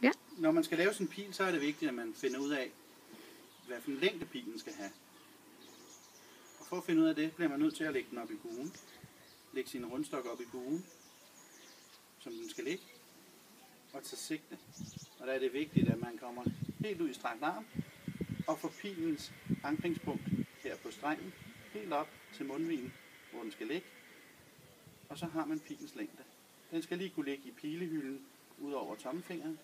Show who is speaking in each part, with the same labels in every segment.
Speaker 1: Ja.
Speaker 2: Når man skal lave sådan en pil, så er det vigtigt, at man finder ud af, hvad for en længde pilen skal have. Og for at finde ud af det, bliver man nødt til at lægge den op i buen. Lægge sin rundstok op i buen, som den skal ligge, og tage sigte. Og der er det vigtigt, at man kommer helt ud i strakt arm, og får pilens ankringspunkt her på strengen, helt op til mundvigen, hvor den skal ligge. Og så har man pilens længde. Den skal lige kunne ligge i pilehylden ud over tommelfingeren,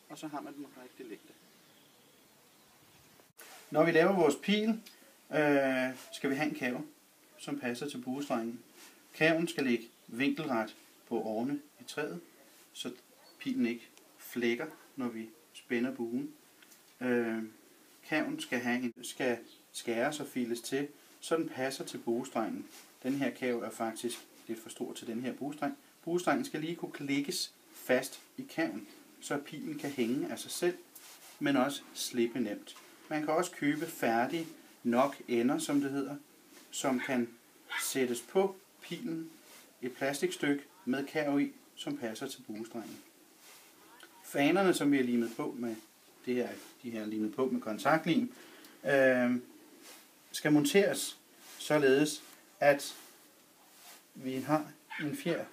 Speaker 2: og så har man den rigtige længde. Når vi laver vores pil, skal vi have en kav, som passer til buestrengen. Kaven skal ligge vinkelret på årene i træet, så pilen ikke flækker, når vi spænder buen. Kaven skal skæres og files til, så den passer til buestrengen. Den her kav er faktisk lidt for stor til den her buestreng. Buestrengen skal lige kunne klikkes fast i kaven, så pilen kan hænge af sig selv, men også slippe nemt. Man kan også købe færdige nok ender, som det hedder, som kan sættes på pilen, et plastikstykke med kav i, som passer til buestrengen. Fanerne, som vi har limet på med, de her limet på med kontaktlim, skal monteres således, at vi har en fjer,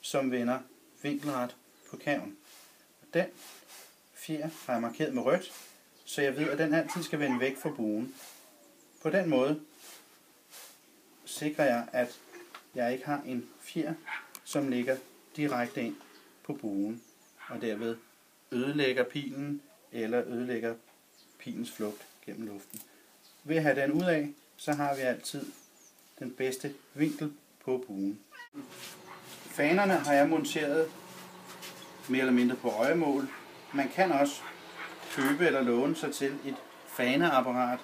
Speaker 2: som vender vinkelret på kaven. Den fjer har jeg markeret med rødt, så jeg ved, at den altid skal vende væk fra buen. På den måde sikrer jeg, at jeg ikke har en fjer, som ligger direkte ind på buen, og derved ødelægger pilen eller ødelægger pilens flugt gennem luften. Ved at have den ud af, så har vi altid den bedste vinkel på buen. Fanerne har jeg monteret mere eller mindre på øjemål. Man kan også købe eller låne sig til et faneapparat.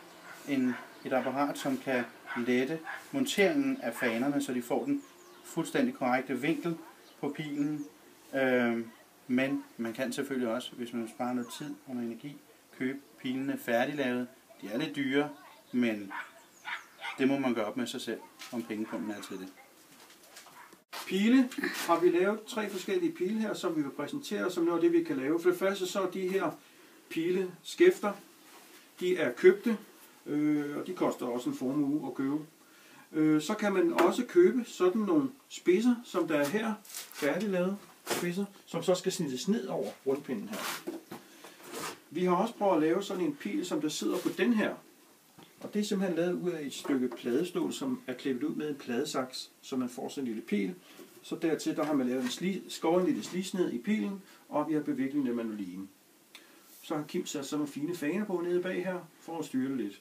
Speaker 2: Et apparat, som kan lette monteringen af fanerne, så de får den fuldstændig korrekte vinkel på pilen. Men man kan selvfølgelig også, hvis man sparer noget tid og noget energi, købe pilene færdiglavet. De er lidt dyre, men det må man gøre op med sig selv, om pengepunkten er til det.
Speaker 3: Pile har vi lavet 3 forskellige pile her, som vi vil præsentere som noget af det, vi kan lave. For det første så er de her pileskæfter, de er købte, og de koster også en formue at købe. Så kan man også købe sådan nogle spidser, som der er her, færdiglavede spidser, som så skal snittes ned over rundpinden her. Vi har også prøvet at lave sådan en pil, som der sidder på den her. Og det er simpelthen lavet ud af et stykke pladestål, som er klippet ud med en pladesaks, så man får sådan en lille pil. Så dertil der har man lavet skåret en lille slisned i pilen, og vi har beviklet med manoline. Så har Kim sat sådan nogle fine faner på nede bag her, for at styre det lidt.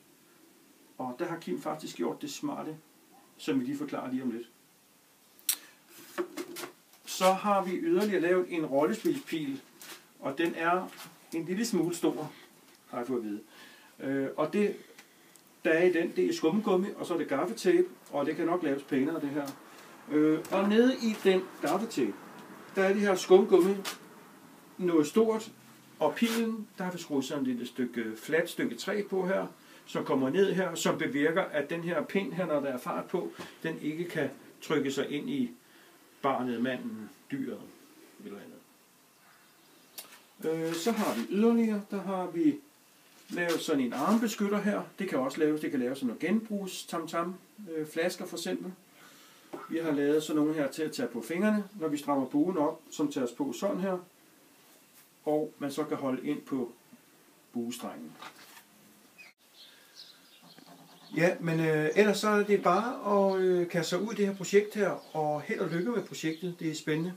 Speaker 3: Og der har Kim faktisk gjort det smarte, som vi lige forklarer lige om lidt. Så har vi yderligere lavet en rollespilspil, og den er en lille smule stor, har jeg fået at vide. Og det, der er i den, det er skumgummi, og så er det gaffetape, og det kan nok laves pænere det her. Og nede i den gaffetape, der er det her skumgummi noget stort, og pilen, der har vi skruet sådan et lille fladt stykke træ på her, som kommer ned her, som bevirker, at den her pind her, når der er fart på, den ikke kan trykke sig ind i barnet, manden, dyret eller andet. Så har vi yderligere, der har vi lavet sådan en armbeskytter her. Det kan også laves, det kan laves sådan noget genbrugs tam-tam, flasker for eksempel. Vi har lavet sådan nogle her til at tage på fingrene, når vi strammer buen op, som tages på sådan her. Og man så kan holde ind på buestrengen. Ja, men ellers så er det bare at kaste sig ud i det her projekt her, og held og lykke med projektet. Det er spændende.